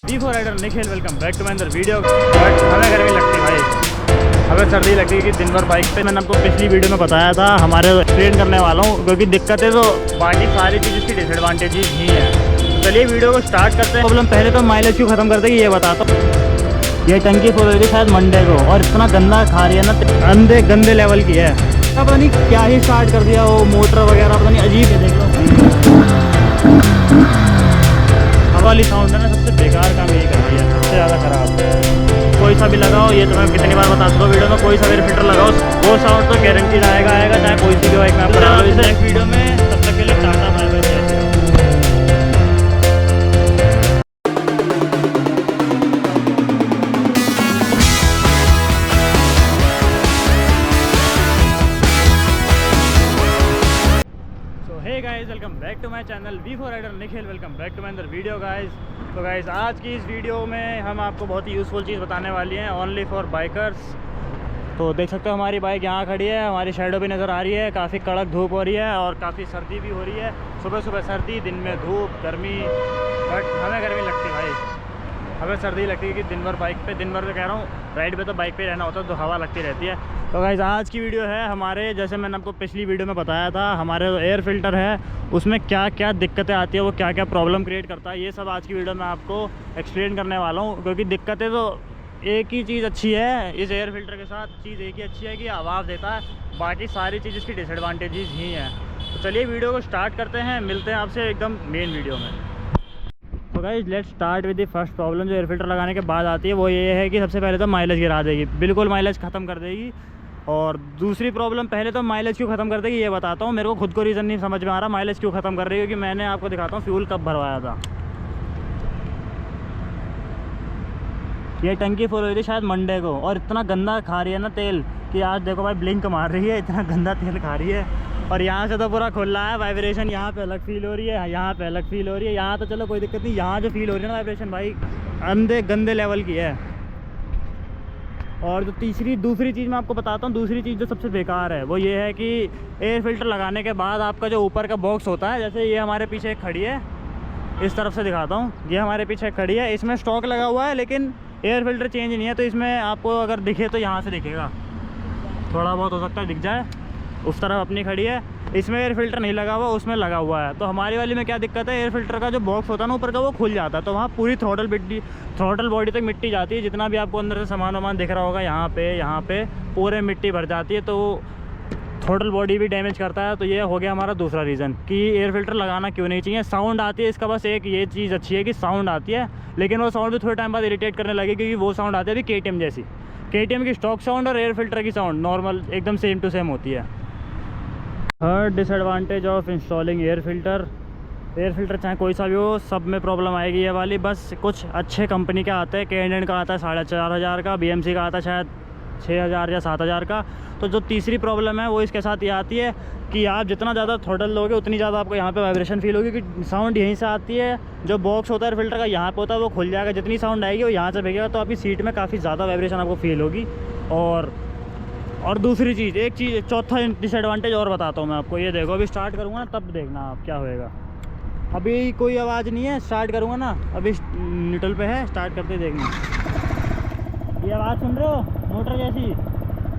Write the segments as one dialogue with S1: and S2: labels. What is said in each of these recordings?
S1: V4 rider Nikhil, welcome back to my another video. But हमें गर्मी लगती है भाई, हमें सर्दी लगती है कि दिन भर बाइक पे। मैंने आपको पिछली वीडियो में बताया था, हमारे एक्सप्लेन करने वाला हूँ क्योंकि दिक्कतें तो बाकी सारी चीज़ इसकी डिसएडवांटेजेस ही हैं। चलिए वीडियो को स्टार्ट करते हैं। प्रॉब्लम पहले तो माइलेज क्यों ख़त्म कर देगी ये बताता हूँ। ये टंकी फुल हुई थी शायद मंडे को, और इतना गंदा खा रही है ना, गंदे लेवल की है। पता नहीं क्या ही स्टार्ट कर दिया वो मोटर वगैरह, पता नहीं अजीब है। देख लो हवा वाली साउंड है ना, सबसे बेकार काम यही कर रही है, सबसे ज़्यादा ख़राब। कोई सा भी लगाओ, ये तो मैं कितनी बार बता चुका वीडियो में, कोई सा एयर फिल्टर लगाओ वो साउंड तो गारंटीड आएगा, चाहे कोई सी भी बाइक में आप करा लो। इस नेक्स्ट वीडियो में तब तक के लिए tata bye bye. Hey guys, welcome back to my channel V4 rider Nikhil, welcome back to my another video guys. तो गाइस आज की इस वीडियो में हम आपको बहुत ही यूज़फुल चीज़ बताने वाली हैं, ओनली फॉर बाइकर्स। तो देख सकते हो हमारी बाइक यहाँ खड़ी है, हमारी शैडो भी नज़र आ रही है, काफ़ी कड़क धूप हो रही है और काफ़ी सर्दी भी हो रही है। सुबह सुबह सर्दी, दिन में धूप गर्मी, बट हमें गर्मी लगती है भाई, हमें सर्दी लगती है कि दिन भर बाइक पे, दिन भर में कह रहा हूँ, राइड पे तो बाइक पे रहना होता है तो हवा लगती रहती है। तो गाइस आज की वीडियो है हमारे, जैसे मैंने आपको पिछली वीडियो में बताया था, हमारे जो एयर फिल्टर है उसमें क्या क्या दिक्कतें आती है, वो क्या क्या प्रॉब्लम क्रिएट करता है, ये सब आज की वीडियो में आपको एक्सप्लेन करने वाला हूँ। क्योंकि दिक्कतें तो एक ही चीज़ अच्छी है इस एयर फिल्टर के साथ, चीज़ एक ही अच्छी है कि आवाज़ देता है, बाकी सारी चीज़ इसकी डिसएडवांटेजेस ही हैं। तो चलिए वीडियो को स्टार्ट करते हैं, मिलते हैं आपसे एकदम मेन वीडियो में। तो guys let's start with the first problem जो एयर फिल्टर लगाने के बाद आती है, वो ये है कि सबसे पहले तो माइलेज गिरा देगी, बिल्कुल माइलेज ख़त्म कर देगी। और दूसरी प्रॉब्लम, पहले तो माइलेज क्यों ख़त्म कर देगी ये बताता हूँ। मेरे को खुद को रीज़न नहीं समझ में आ रहा माइलेज क्यों ख़त्म कर रही है, क्योंकि मैंने आपको दिखाता हूँ फ्यूल कब भरवाया था। ये टंकी फुल हुई थी शायद मंडे को, और इतना गंदा खा रही है ना तेल कि आज देखो भाई ब्लिंक मार रही है, इतना गंदा तेल खा रही है। और यहाँ से तो पूरा खुल रहा है, वाइब्रेशन यहाँ पे अलग फील हो रही है, यहाँ पे अलग फील हो रही है। यहाँ तो चलो कोई दिक्कत नहीं, यहाँ जो फील हो रही है ना वाइब्रेशन भाई गंदे लेवल की है। और जो दूसरी चीज़ मैं आपको बताता हूँ, दूसरी चीज़ जो सबसे बेकार है वो ये है कि एयर फिल्टर लगाने के बाद आपका जो ऊपर का बॉक्स होता है, जैसे ये हमारे पीछे एक खड़ी है, इस तरफ से दिखाता हूँ, ये हमारे पीछे एक खड़ी है, इसमें स्टॉक लगा हुआ है लेकिन एयर फिल्टर चेंज नहीं है। तो इसमें आपको अगर दिखे तो यहाँ से दिखेगा, थोड़ा बहुत हो सकता है दिख जाए, उस तरफ अपनी खड़ी है, इसमें एयर फिल्टर नहीं लगा हुआ, उसमें लगा हुआ है। तो हमारी वाली में क्या दिक्कत है, एयर फिल्टर का जो बॉक्स होता है ना ऊपर का, वो खुल जाता है, तो वहाँ पूरी थ्रोटल बॉडी तक मिट्टी जाती है, जितना भी आपको अंदर से सामान वामान दिख रहा होगा यहाँ पे पूरे मिट्टी भर जाती है, तो थ्रोटल बॉडी भी डैमेज करता है। तो ये हो गया हमारा दूसरा रीज़न कि एयर फिल्टर लगाना क्यों नहीं चाहिए। साउंड आती है इसका, बस एक ये चीज़ अच्छी है कि साउंड आती है, लेकिन वो साउंड भी थोड़े टाइम बाद इरिटेट करने लगी, क्योंकि वो साउंड आती है अभी KTM जैसी। KTM की स्टॉक साउंड और एयर फिल्टर की साउंड नॉर्मल एकदम सेम टू सेम होती है। Third disadvantage of installing air filter चाहे कोई सा भी हो, सब में प्रॉब्लम आएगी ये वाली। बस कुछ अच्छे कंपनी का आता है, K&N का आता है 4500 का, BMC का आता है शायद 6000 या 7000 का। तो जो तीसरी प्रॉब्लम है वो इसके साथ ये आती है कि आप जितना ज़्यादा थ्रोटल लोगे उतनी ज़्यादा आपको यहाँ पे वाइब्रेशन फील होगी, कि साउंड यहीं से आती है, जो बॉक्स होता है एयर फिल्टर का यहाँ पे होता है, वो खुल जाएगा, जितनी साउंड आएगी वो यहाँ से भेजेगा, तो आपकी सीट में काफ़ी ज़्यादा वाइब्रेशन आपको फील होगी। और दूसरी चीज़, एक चीज़, चौथा डिसएडवांटेज और बताता हूँ मैं आपको। ये देखो अभी स्टार्ट करूँगा ना, तब देखना आप क्या होएगा। अभी कोई आवाज़ नहीं है, स्टार्ट करूँगा ना, अभी न्यूट्रल पे है, स्टार्ट करते देखना, ये आवाज़ सुन रहे हो मोटर जैसी,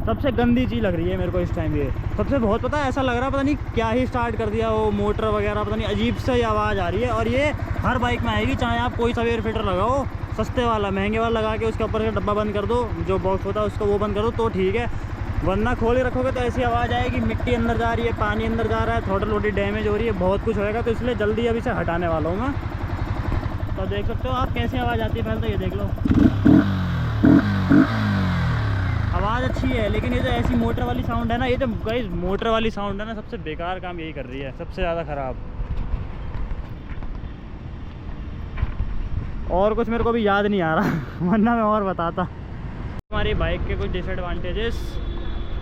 S1: सबसे गंदी चीज़ लग रही है मेरे को इस टाइम। ये सबसे बहुत पता है, ऐसा लग रहा है पता नहीं क्या ही स्टार्ट कर दिया वो मोटर वगैरह, पता नहीं अजीब से आवाज़ आ रही है। और ये हर बाइक में आएगी, चाहे आप कोई सा एयर फिल्टर लगाओ, सस्ते वाला महंगे वाला लगा के उसके ऊपर से डब्बा बंद कर दो, जो बॉक्स होता है उसको वो बंद कर दो तो ठीक है, वरना खोल के रखोगे तो ऐसी आवाज़ आएगी, मिट्टी अंदर जा रही है, पानी अंदर जा रहा है, थ्रोटल बॉडी डैमेज हो रही है, बहुत कुछ होएगा। तो इसलिए जल्दी अभी से हटाने वाला हूँ मैं। तो देख सकते हो आप कैसी आवाज़ आती है, पहले तो ये देख लो, आवाज़ अच्छी है, लेकिन ये जो ऐसी मोटर वाली साउंड है ना, ये जो गाइस मोटर वाली साउंड है ना, सबसे बेकार काम यही कर रही है, सबसे ज़्यादा ख़राब। और कुछ मेरे को भी याद नहीं आ रहा वरना मैं और बताता। हमारी बाइक के कुछ डिसएडवांटेजेस,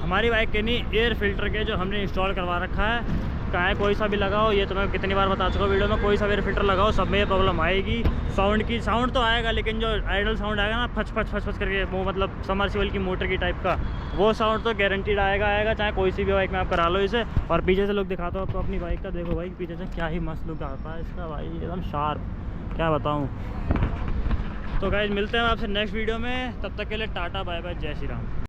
S1: हमारी बाइक के नहीं, एयर फिल्टर के जो हमने इंस्टॉल करवा रखा है, चाहे कोई सा भी लगाओ, ये तो मैं कितनी बार बता चुका हूँ वीडियो में, कोई सा एयर फिल्टर लगाओ सब में ये प्रॉब्लम आएगी। साउंड तो आएगा, लेकिन जो आइडल साउंड आएगा ना, फच करके, वो मतलब समरसिबल की मोटर की टाइप का, वो साउंड तो गारंटीड आएगा, चाहे कोई सी भी बाइक में आप करा लो इसे। और पीछे से लुक दिखाता हूँ आपको अपनी बाइक का, देखो भाई पीछे से क्या ही मस्त लुक आता है इसका भाई, एकदम शार्प, क्या बताऊँ। तो गाइस मिलते हैं आपसे नेक्स्ट वीडियो में, तब तक के लिए टाटा बाय बाय, जय श्री राम।